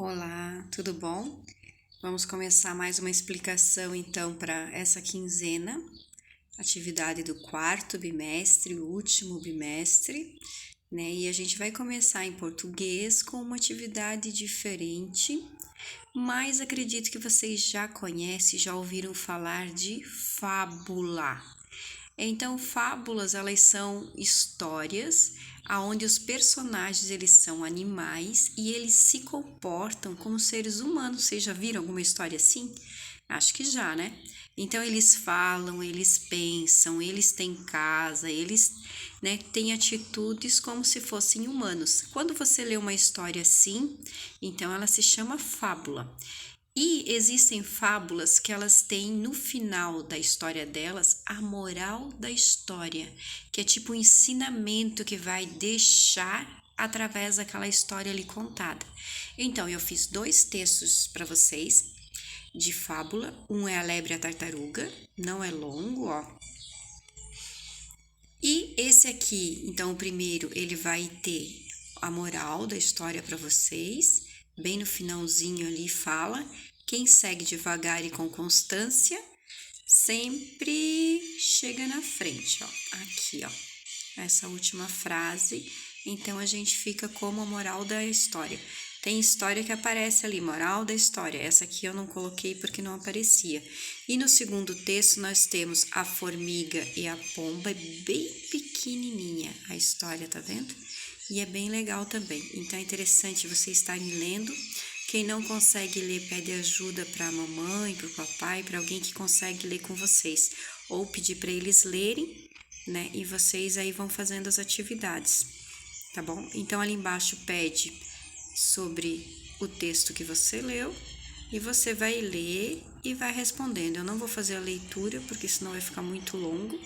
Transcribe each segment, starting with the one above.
Olá, tudo bom? Vamos começar mais uma explicação então para essa quinzena, atividade do quarto bimestre, o último bimestre, né? E a gente vai começar em português com uma atividade diferente, mas acredito que vocês já conhecem, já ouviram falar de fábula. Então, fábulas, elas são histórias onde os personagens eles são animais e eles se comportam como seres humanos. Vocês já viram alguma história assim? Acho que já, né? Então, eles falam, eles pensam, eles têm casa, eles, né, têm atitudes como se fossem humanos. Quando você lê uma história assim, então ela se chama fábula. E existem fábulas que elas têm no final da história delas a moral da história, que é tipo um ensinamento que vai deixar através daquela história ali contada. Então, eu fiz 2 textos para vocês de fábula. Um é a lebre e a tartaruga, não é longo, ó. E esse aqui, então o primeiro, ele vai ter a moral da história para vocês. Bem no finalzinho ali fala: quem segue devagar e com constância sempre chega na frente, ó. Aqui, ó. Essa última frase. Então a gente fica como a moral da história. Tem história que aparece ali, moral da história. Essa aqui eu não coloquei porque não aparecia. E no segundo texto nós temos a formiga e a pomba, é bem pequenininha a história, tá vendo? E é bem legal também. Então é interessante vocês estarem lendo. Quem não consegue ler, pede ajuda para a mamãe, para o papai, para alguém que consegue ler com vocês. Ou pedir para eles lerem, né? E vocês aí vão fazendo as atividades, tá bom? Então ali embaixo pede sobre o texto que você leu e você vai ler e vai respondendo. Eu não vou fazer a leitura porque senão vai ficar muito longo.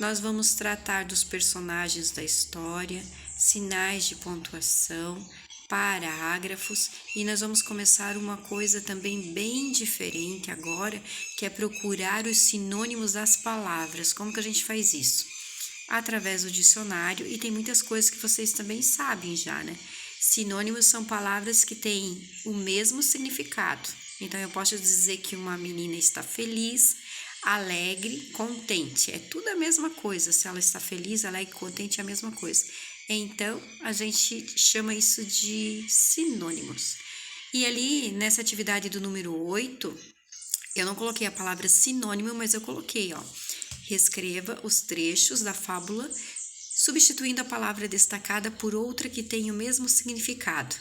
Nós vamos tratar dos personagens da história, sinais de pontuação, parágrafos, e nós vamos começar uma coisa também bem diferente agora, que é procurar os sinônimos das palavras. Como que a gente faz isso? Através do dicionário, e tem muitas coisas que vocês também sabem já, né? Sinônimos são palavras que têm o mesmo significado. Então, eu posso dizer que uma menina está feliz, alegre, contente. É tudo a mesma coisa. Se ela está feliz, alegre, contente, é a mesma coisa. Então, a gente chama isso de sinônimos. E ali, nessa atividade do número 8, eu não coloquei a palavra sinônimo, mas eu coloquei, ó. Reescreva os trechos da fábula, substituindo a palavra destacada por outra que tenha o mesmo significado.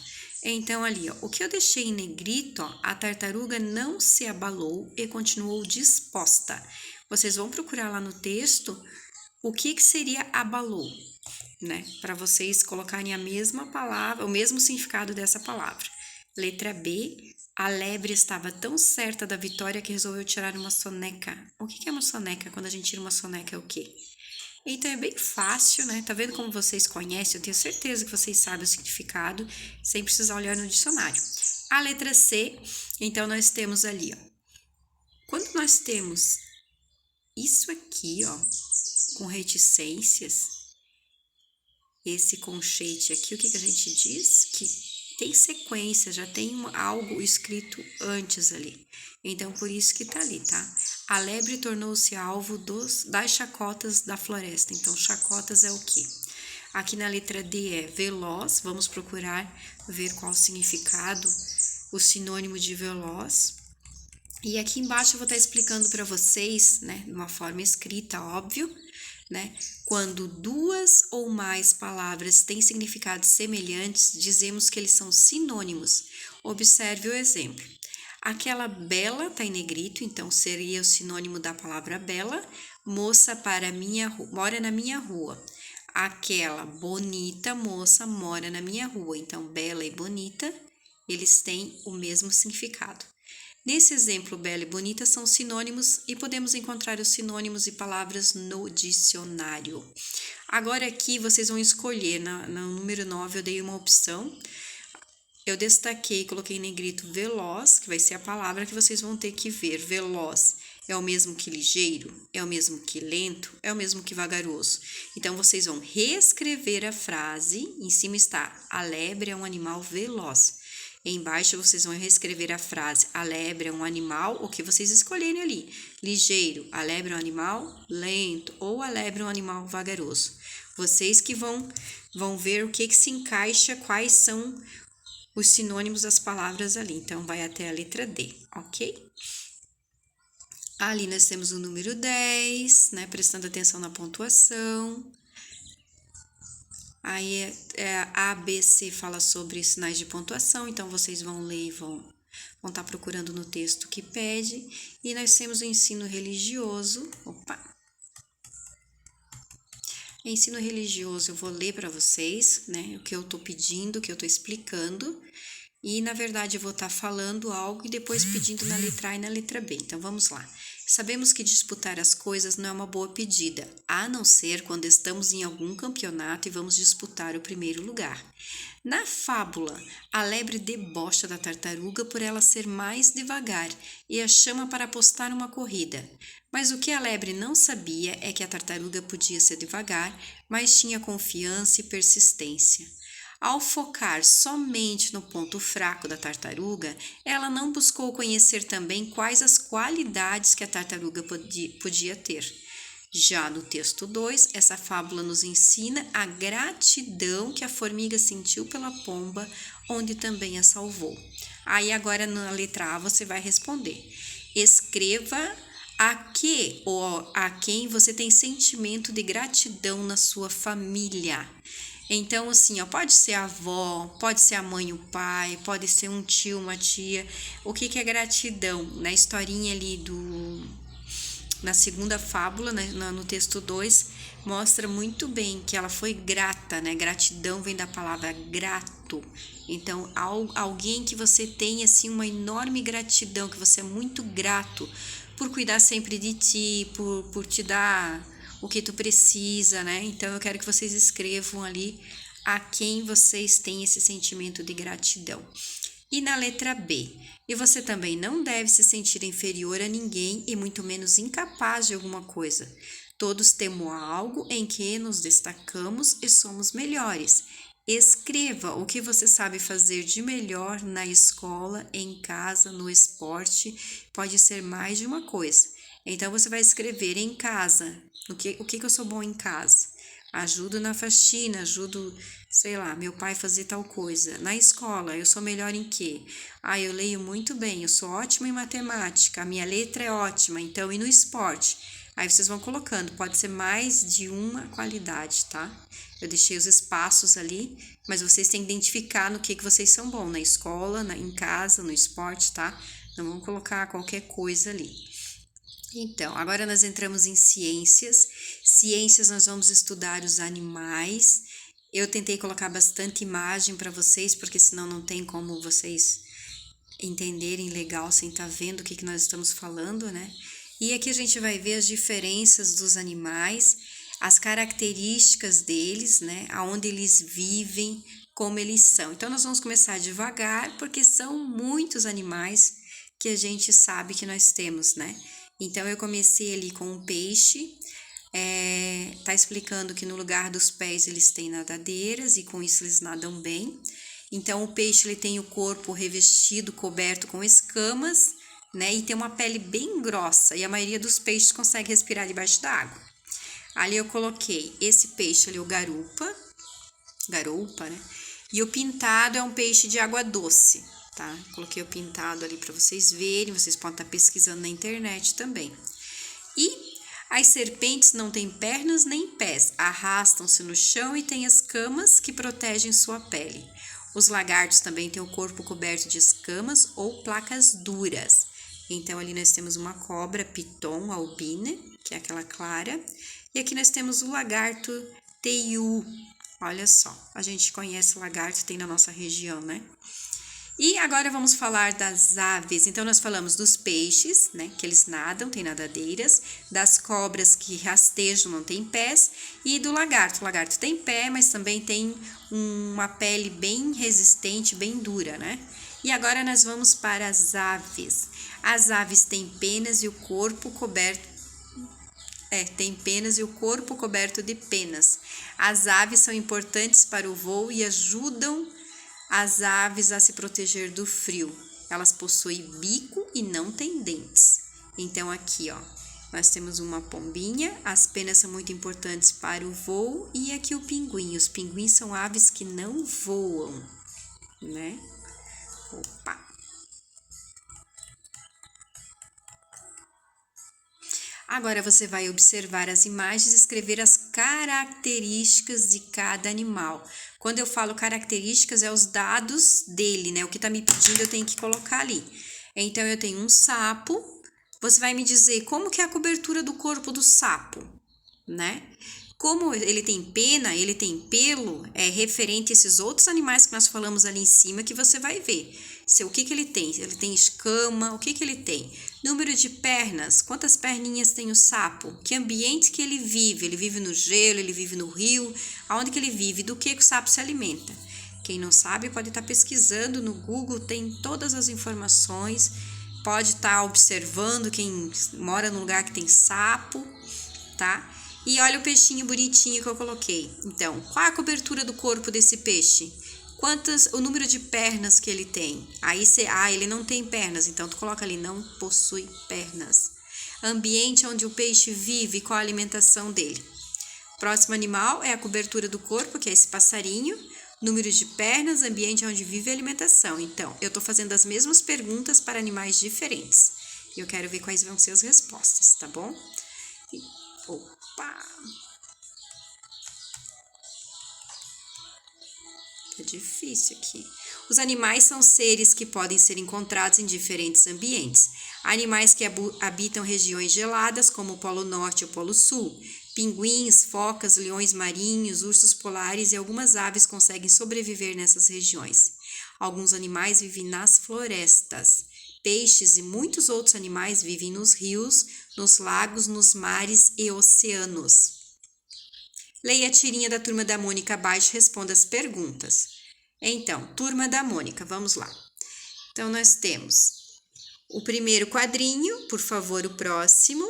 Então, ali, ó, o que eu deixei em negrito, ó, a tartaruga não se abalou e continuou disposta. Vocês vão procurar lá no texto o que seria abalou, né? Para vocês colocarem a mesma palavra, o mesmo significado dessa palavra. Letra B, a lebre estava tão certa da vitória que resolveu tirar uma soneca. O que é uma soneca? Quando a gente tira uma soneca é o quê? Então é bem fácil, né? Tá vendo como vocês conhecem? Eu tenho certeza que vocês sabem o significado, sem precisar olhar no dicionário. A letra C, então nós temos ali, ó. Quando nós temos isso aqui, ó, com reticências, esse conchete aqui, o que a gente diz? Que tem sequência, já tem algo escrito antes ali. Então, por isso que tá ali, tá? A lebre tornou-se alvo das chacotas da floresta. Então, chacotas é o quê? Aqui na letra D é veloz. Vamos procurar ver qual o significado, o sinônimo de veloz. E aqui embaixo eu vou estar explicando para vocês, né, de uma forma escrita, óbvio, né? Quando 2 ou mais palavras têm significados semelhantes, dizemos que eles são sinônimos. Observe o exemplo. Aquela bela está em negrito, então seria o sinônimo da palavra bela. Moça mora na minha rua. Aquela bonita moça mora na minha rua. Então, bela e bonita, eles têm o mesmo significado. Nesse exemplo, bela e bonita são sinônimos e podemos encontrar os sinônimos e palavras no dicionário. Agora aqui vocês vão escolher, no número 9 eu dei uma opção. Eu destaquei, coloquei em negrito veloz, que vai ser a palavra que vocês vão ter que ver. Veloz é o mesmo que ligeiro? É o mesmo que lento? É o mesmo que vagaroso? Então, vocês vão reescrever a frase. Em cima está, a lebre é um animal veloz. Embaixo vocês vão reescrever a frase: a lebre é um animal, o que vocês escolherem ali. Ligeiro, a lebre é um animal lento, ou a lebre é um animal vagaroso. Vocês que vão ver o que se encaixa, quais são os sinônimos das palavras ali. Então, vai até a letra D, ok? Ali nós temos o número 10, né? Prestando atenção na pontuação. Aí, A, B, C fala sobre sinais de pontuação, então vocês vão ler e vão estar procurando no texto que pede. E nós temos o ensino religioso. Ensino religioso eu vou ler para vocês, né? O que eu estou pedindo, o que eu estou explicando. E, na verdade, eu vou estar falando algo e depois pedindo na letra A e na letra B. Então, vamos lá. Sabemos que disputar as coisas não é uma boa pedida, a não ser quando estamos em algum campeonato e vamos disputar o primeiro lugar. Na fábula, a lebre debocha da tartaruga por ela ser mais devagar e a chama para apostar uma corrida. Mas o que a lebre não sabia é que a tartaruga podia ser devagar, mas tinha confiança e persistência. Ao focar somente no ponto fraco da tartaruga, ela não buscou conhecer também quais as qualidades que a tartaruga podia ter. Já no texto 2, essa fábula nos ensina a gratidão que a formiga sentiu pela pomba, onde também a salvou. Aí agora na letra A você vai responder. Escreva a que ou a quem você tem sentimento de gratidão na sua família. Então, assim, pode ser a avó, pode ser a mãe e o pai, pode ser um tio, uma tia. O que é gratidão? Na historinha ali na segunda fábula, né, no texto 2, mostra muito bem que ela foi grata, né? Gratidão vem da palavra grato. Então, alguém que você tem, assim, uma enorme gratidão, que você é muito grato por cuidar sempre de ti, por te dar o que tu precisa, né? Então, eu quero que vocês escrevam ali a quem vocês têm esse sentimento de gratidão. E na letra B, e você também não deve se sentir inferior a ninguém e muito menos incapaz de alguma coisa. Todos temos algo em que nos destacamos e somos melhores. Escreva o que você sabe fazer de melhor na escola, em casa, no esporte. Pode ser mais de uma coisa. Então, você vai escrever em casa. O que eu sou bom em casa? Ajudo na faxina, ajudo, sei lá, meu pai fazer tal coisa. Na escola, eu sou melhor em quê? Eu leio muito bem, eu sou ótima em matemática, a minha letra é ótima, então, e no esporte? Aí vocês vão colocando, pode ser mais de uma qualidade, tá? Eu deixei os espaços ali, mas vocês têm que identificar no que vocês são bons, na escola, em casa, no esporte, tá? Não vão colocar qualquer coisa ali. Então, agora nós entramos em ciências. Ciências, nós vamos estudar os animais. Eu tentei colocar bastante imagem para vocês, porque senão não tem como vocês entenderem legal sem estar vendo o que nós estamos falando, né? E aqui a gente vai ver as diferenças dos animais, as características deles, né? Aonde eles vivem, como eles são. Então, nós vamos começar devagar, porque são muitos animais que a gente sabe que nós temos, né? Então, eu comecei ali com um peixe, tá explicando que no lugar dos pés eles têm nadadeiras e com isso eles nadam bem. Então, o peixe ele tem o corpo revestido, coberto com escamas, né? E tem uma pele bem grossa e a maioria dos peixes consegue respirar debaixo da água. Ali eu coloquei esse peixe ali, o garupa, né? E o pintado é um peixe de água doce. Tá? Coloquei o pintado ali para vocês verem, vocês podem estar pesquisando na internet também. E as serpentes não têm pernas nem pés, arrastam-se no chão e têm escamas que protegem sua pele. Os lagartos também têm o corpo coberto de escamas ou placas duras. Então, ali nós temos uma cobra piton albine, que é aquela clara. E aqui nós temos o lagarto teiu. Olha só, a gente conhece o lagarto, tem na nossa região, né? E agora vamos falar das aves. Então, nós falamos dos peixes, né? Que eles nadam, tem nadadeiras. Das cobras que rastejam, não tem pés. E do lagarto. O lagarto tem pé, mas também tem uma pele bem resistente, bem dura, né? E agora nós vamos para as aves. As aves têm penas e o corpo coberto de penas. As aves são importantes para o voo e ajudam as aves a se proteger do frio. Elas possuem bico e não têm dentes. Então aqui, ó, nós temos uma pombinha, as penas são muito importantes para o voo, e aqui o pinguim. Os pinguins são aves que não voam, né? Opa! Agora você vai observar as imagens e escrever as características de cada animal. Quando eu falo características, é os dados dele, né? O que tá me pedindo eu tenho que colocar ali. Então, eu tenho um sapo. Você vai me dizer como que é a cobertura do corpo do sapo, né? Como ele tem pena, ele tem pelo, é referente a esses outros animais que nós falamos ali em cima, que você vai ver. O que ele tem? Ele tem escama, o que ele tem? Número de pernas, quantas perninhas tem o sapo? Que ambiente que ele vive? Ele vive no gelo, ele vive no rio? Aonde que ele vive? Do que o sapo se alimenta? Quem não sabe pode estar pesquisando no Google, tem todas as informações. Pode estar observando quem mora num lugar que tem sapo, tá? E olha o peixinho bonitinho que eu coloquei. Então, qual é a cobertura do corpo desse peixe? O número de pernas que ele tem? Aí ele não tem pernas, então tu coloca ali, não possui pernas. Ambiente onde o peixe vive, qual a alimentação dele? Próximo animal é a cobertura do corpo, que é esse passarinho. Número de pernas, ambiente onde vive e alimentação. Então, eu tô fazendo as mesmas perguntas para animais diferentes. E eu quero ver quais vão ser as respostas, tá bom? Opa! Tá difícil aqui. Os animais são seres que podem ser encontrados em diferentes ambientes. Animais que habitam regiões geladas, como o Polo Norte e o Polo Sul. Pinguins, focas, leões marinhos, ursos polares e algumas aves conseguem sobreviver nessas regiões. Alguns animais vivem nas florestas. Peixes e muitos outros animais vivem nos rios, nos lagos, nos mares e oceanos. Leia a tirinha da Turma da Mônica abaixo e responda as perguntas. Então, Turma da Mônica, vamos lá. Então, nós temos o primeiro quadrinho, por favor, o próximo.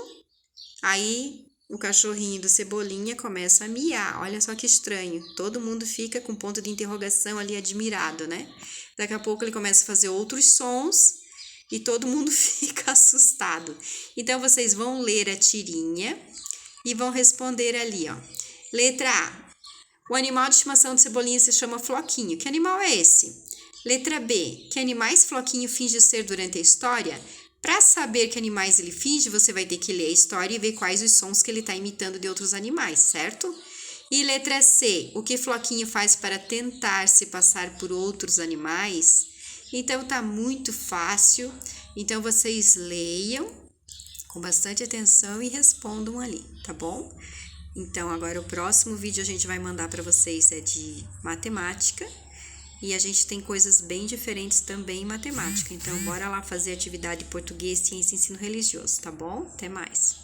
Aí, o cachorrinho do Cebolinha começa a miar. Olha só que estranho. Todo mundo fica com ponto de interrogação ali admirado, né? Daqui a pouco ele começa a fazer outros sons e todo mundo fica assustado. Então, vocês vão ler a tirinha e vão responder ali, ó. Letra A. O animal de estimação de Cebolinha se chama Floquinho. Que animal é esse? Letra B. Que animais Floquinho finge ser durante a história? Para saber que animais ele finge, você vai ter que ler a história e ver quais os sons que ele está imitando de outros animais, certo? E letra C. O que Floquinho faz para tentar se passar por outros animais? Então, tá muito fácil. Então, vocês leiam com bastante atenção e respondam ali, tá bom? Então, agora o próximo vídeo a gente vai mandar para vocês é de matemática. E a gente tem coisas bem diferentes também em matemática. Então, bora lá fazer atividade português, ciência e ensino religioso, tá bom? Até mais!